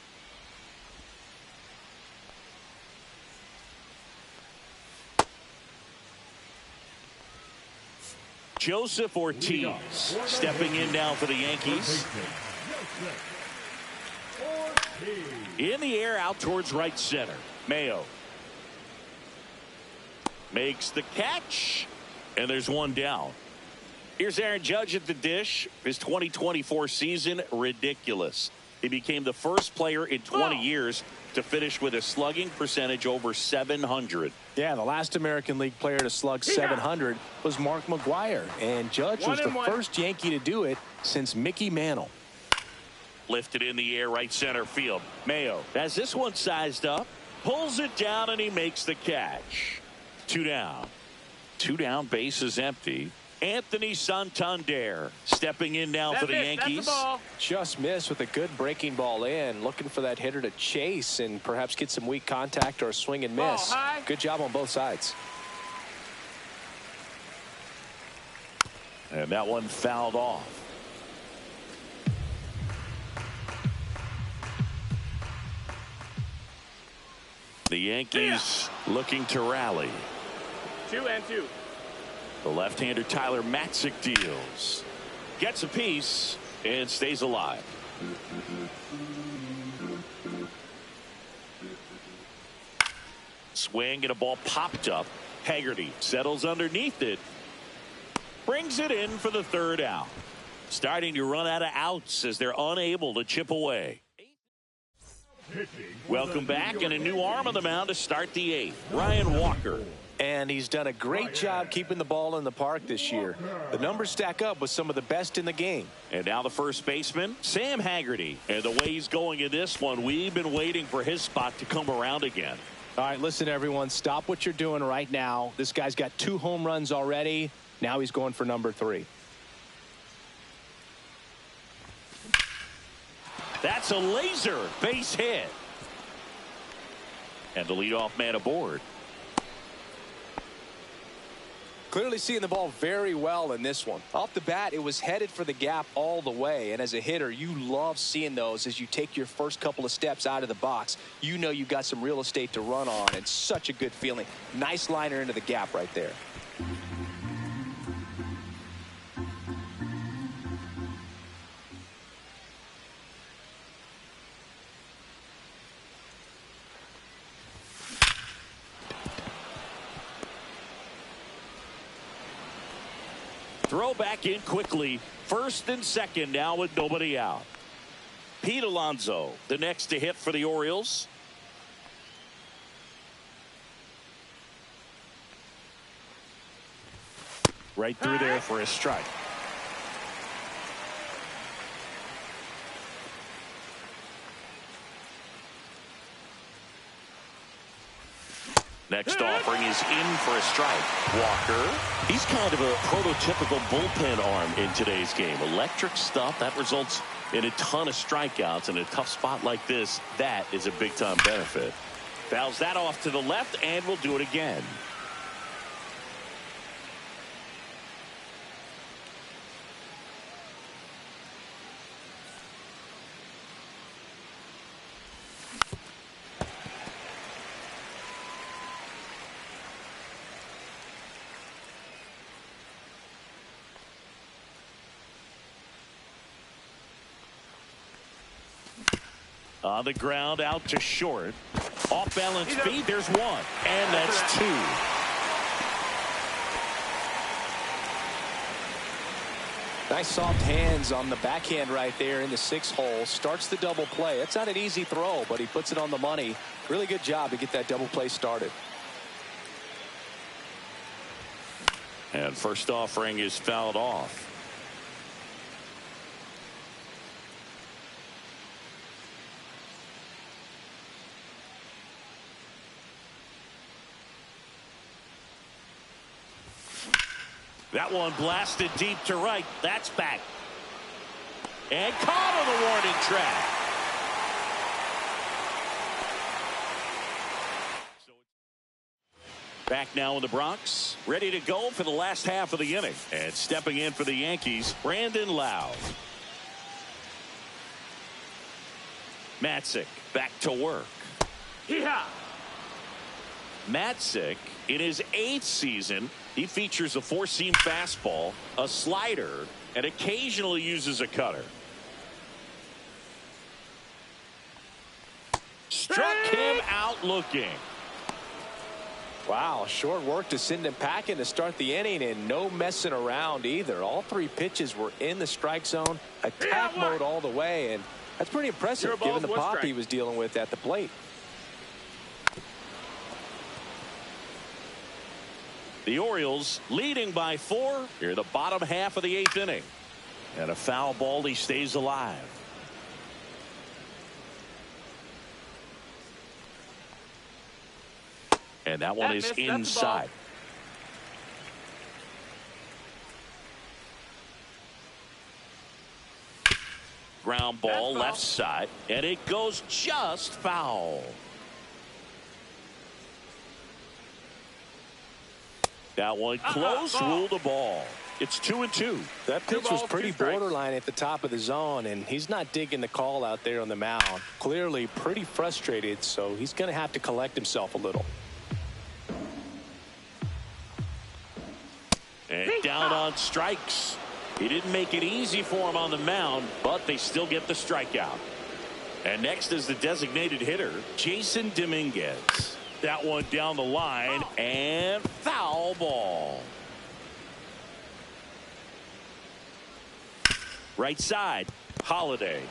Joseph Ortiz stepping in now for the Yankees. In the air out towards right center. Mayo makes the catch, and there's one down. Here's Aaron Judge at the dish. His 2024 season, ridiculous. He became the first player in 20 years to finish with a slugging percentage over 700. Yeah, the last American League player to slug 700 was Mark McGwire, and Judge was the first Yankee to do it since Mickey Mantle. Lifted in the air, right center field. Mayo has this one sized up, pulls it down, and he makes the catch. Two down. Two down, base is empty. Anthony Santander stepping in now for the Yankees. Just missed with a good breaking ball in, looking for that hitter to chase and perhaps get some weak contact or a swing and miss. Good job on both sides. And that one fouled off. The Yankees looking to rally. 2-2. The left-hander Tyler Matzik deals. Gets a piece and stays alive. Swing and a ball popped up. Haggerty settles underneath it. Brings it in for the third out. Starting to run out of outs as they're unable to chip away. Welcome back, and a new arm on the mound to start the eighth. Ryan Walker. And he's done a great job keeping the ball in the park this year. The numbers stack up with some of the best in the game. And now the first baseman, Sam Haggerty. And the way he's going in this one, we've been waiting for his spot to come around again. All right, listen, everyone, stop what you're doing right now. This guy's got 2 home runs already. Now he's going for number 3. That's a laser base hit. And the leadoff man aboard. Clearly seeing the ball very well in this one. Off the bat, it was headed for the gap all the way. And as a hitter, you love seeing those as you take your first couple of steps out of the box. You know you've got some real estate to run on, and such a good feeling. Nice liner into the gap right there. Throw back in quickly. First and second now with nobody out. Pete Alonso, the next to hit for the Orioles. Right through there for a strike. Next offering is in for a strike. Walker. He's kind of a prototypical bullpen arm in today's game. Electric stuff that results in a ton of strikeouts. In a tough spot like this, that is a big time benefit. Fouls that off to the left and will do it again. On the ground, out to short. Off balance feed, there's one. And that's two. Nice soft hands on the backhand right there in the 6th hole. Starts the double play. It's not an easy throw, but he puts it on the money. Really good job to get that double play started. And first offering is fouled off. That one blasted deep to right. That's back. And caught on the warning track. Back now in the Bronx. Ready to go for the last half of the inning. And stepping in for the Yankees, Brandon Lowe. Matzik back to work. Yeah. Matzik, in his 8th season, he features a 4-seam fastball, a slider, and occasionally uses a cutter. Struck him out looking. Wow, short work to send him packing to start the inning, and no messing around either. All 3 pitches were in the strike zone, attack mode all the way, and that's pretty impressive given the pop he was dealing with at the plate. The Orioles leading by 4 here in the bottom half of the 8th inning. And a foul ball, he stays alive. And that one is inside. Ground ball left side, and it goes just foul. That one close, ruled the ball. It's 2-2. That pitch was pretty borderline at the top of the zone, and he's not digging the call out there on the mound. Clearly pretty frustrated, so he's going to have to collect himself a little. And down on strikes. He didn't make it easy for him on the mound, but they still get the strikeout. And next is the designated hitter, Jason Dominguez. That one down the line, and foul ball. Right side, Holiday.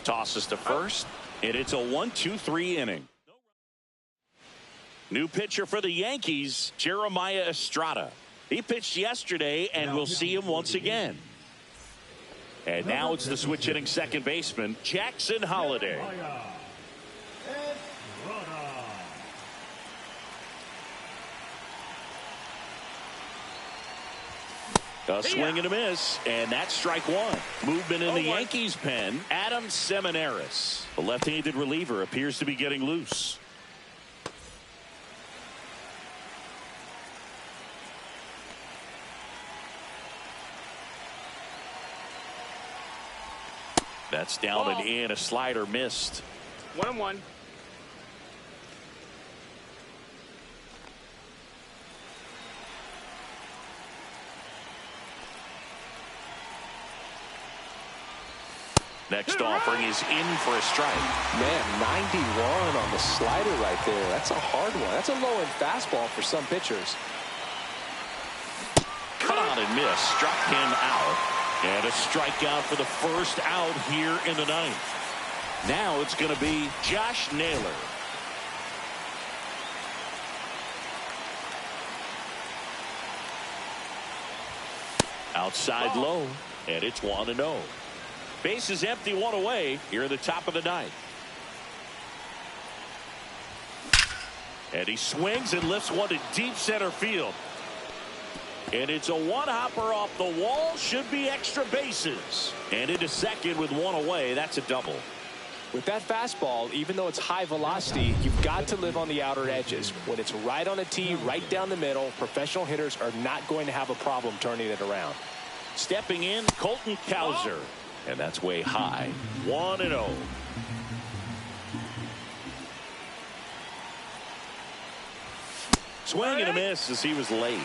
Tosses to first, and it's a 1-2-3 inning. New pitcher for the Yankees, Jeremiah Estrada. He pitched yesterday, and we'll see him once again. And now it's the switch hitting second baseman, Jackson Holiday. A swing and a miss, and that's strike one. Movement in the Yankees pen, Adam Seminaris. The left-handed reliever appears to be getting loose. That's down and in. A slider missed. 1-1. Next offering is in for a strike. Man, 91 on the slider right there. That's a hard one. That's a low-end fastball for some pitchers. Cut on and miss. Struck him out. And a strikeout for the first out here in the 9th. Now it's going to be Josh Naylor. Outside low, and it's 1-0. Base is empty, 1 away here at the top of the 9th. And he swings and lifts one to deep center field. And it's a one-hopper off the wall. Should be extra bases. And into second with 1 away. That's a double. With that fastball, even though it's high velocity, you've got to live on the outer edges. When it's right on a tee, right down the middle, professional hitters are not going to have a problem turning it around. Stepping in, Colton Cowser. And that's way high. 1-0. Swing and a miss as he was late.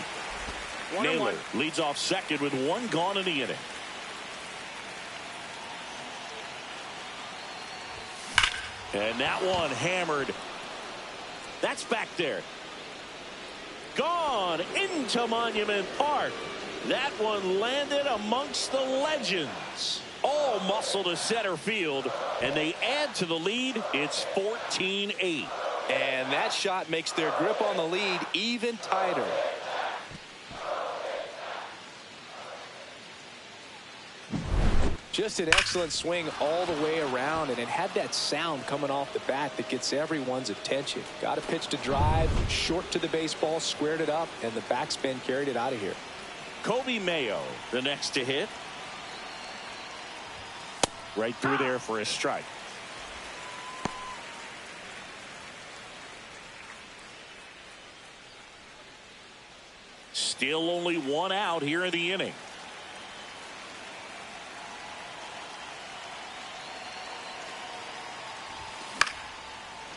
Naylor leads off second with 1 gone in the inning. And that one hammered. That's back there. Gone into Monument Park. That one landed amongst the legends. All muscle to center field, and they add to the lead. It's 14-8. And that shot makes their grip on the lead even tighter. Just an excellent swing all the way around, and it had that sound coming off the bat that gets everyone's attention. Got a pitch to drive, short to the baseball, squared it up, and the backspin carried it out of here. Kobe Mayo, the next to hit. Right through there for a strike. Still only one out here in the inning.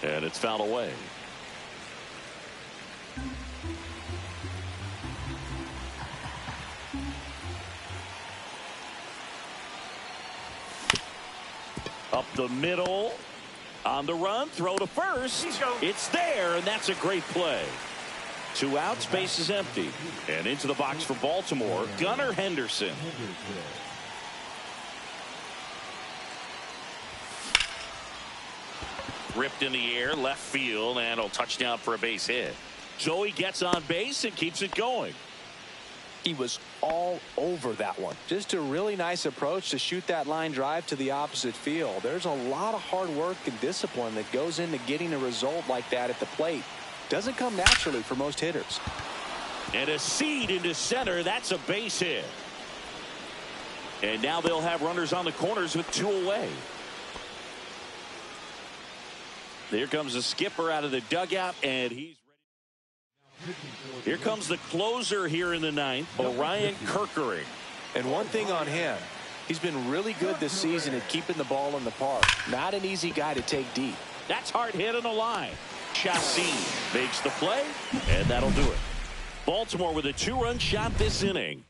And it's fouled away. Up the middle. On the run. Throw to first. It's there, and that's a great play. 2 outs. Base is empty. And into the box for Baltimore, Gunnar Henderson. Ripped in the air, left field, and a touchdown for a base hit. Joey gets on base and keeps it going. He was all over that one. Just a really nice approach to shoot that line drive to the opposite field. There's a lot of hard work and discipline that goes into getting a result like that at the plate. Doesn't come naturally for most hitters. And a seed into center. That's a base hit. And now they'll have runners on the corners with 2 away. Here comes the skipper out of the dugout, and he's ready. Here comes the closer here in the 9th, Orion Kerkering. And one thing on him, he's been really good this season at keeping the ball in the park. Not an easy guy to take deep. That's hard hit on the line. Chassis makes the play, and that'll do it. Baltimore with a 2-run shot this inning.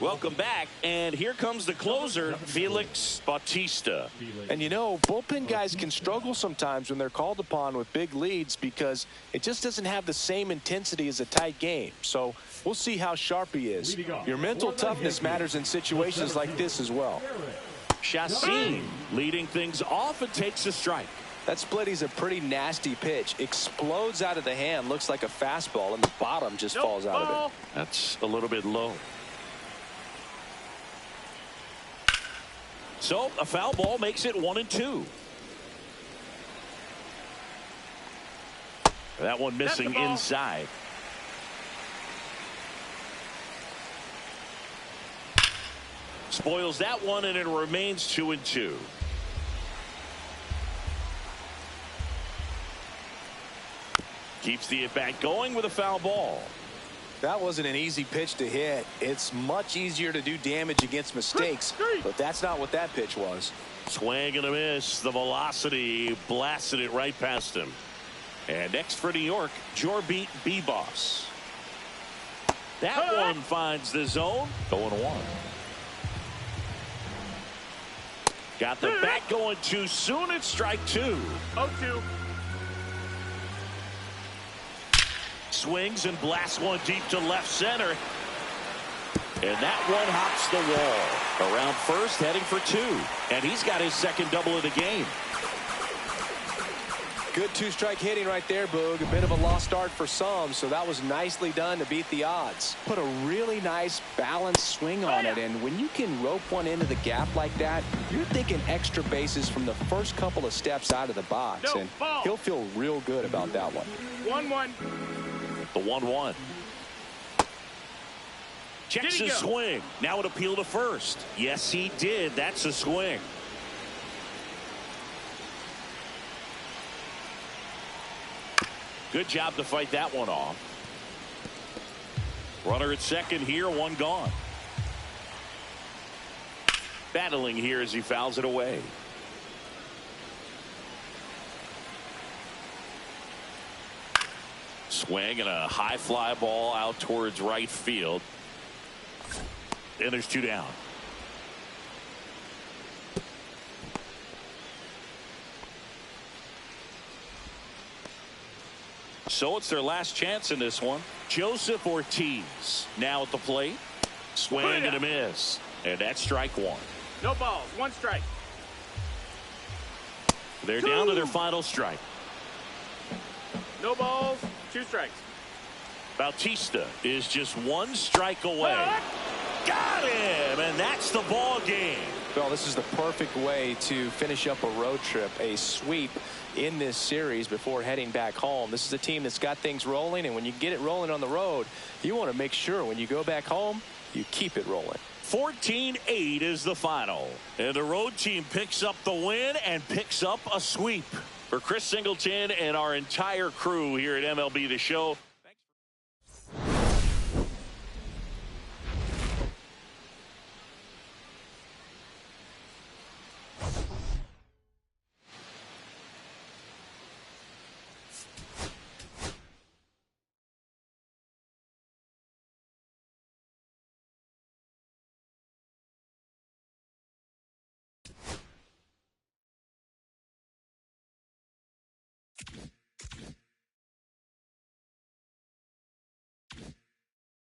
Welcome back, and here comes the closer, Felix Bautista. And you know, bullpen guys can struggle sometimes when they're called upon with big leads because it just doesn't have the same intensity as a tight game. So we'll see how sharp he is. Your mental toughness matters in situations like this as well. Chassis leading things off and takes a strike. That split is a pretty nasty pitch. Explodes out of the hand, looks like a fastball, and the bottom just falls out of it. That's a little bit low. So a foul ball makes it 1-2. That one missing inside. Spoils that one, and it remains 2-2. Keeps the at-bat going with a foul ball. That wasn't an easy pitch to hit. It's much easier to do damage against mistakes, but that's not what that pitch was. Swing and a miss. The velocity blasted it right past him. And next for New York, Jorbeat Bebos. That one finds the zone. 0-1. Got the bat going too soon. It's strike 2. 0-2. Swings and blasts one deep to left center. And that one hops the wall. Around first, heading for 2. And he's got his second double of the game. Good 2-strike hitting right there, Boog. A bit of a lost start for some, so that was nicely done to beat the odds. Put a really nice balanced swing on it, and when you can rope one into the gap like that, you're thinking extra bases from the first couple of steps out of the box, and he'll feel real good about that one. 1-1. The 1-1. Checks his swing. Now it appeal to first. Yes, he did. That's a swing. Good job to fight that one off. Runner at second here, one gone. Battling here as he fouls it away. Swing and a high fly ball out towards right field. And there's 2 down. so it's their last chance in this one. Joseph Ortiz now at the plate. Swing and a miss. And that's strike one. No balls. One strike. They're down to their final strike. No balls. Two strikes. Bautista is just one strike away. Got him, and that's the ball game. Well, this is the perfect way to finish up a road trip, a sweep in this series before heading back home. This is a team that's got things rolling, and when you get it rolling on the road, you want to make sure when you go back home, you keep it rolling. 14-8 is the final. And the road team picks up the win and picks up a sweep. For Chris Singleton and our entire crew here at MLB The Show,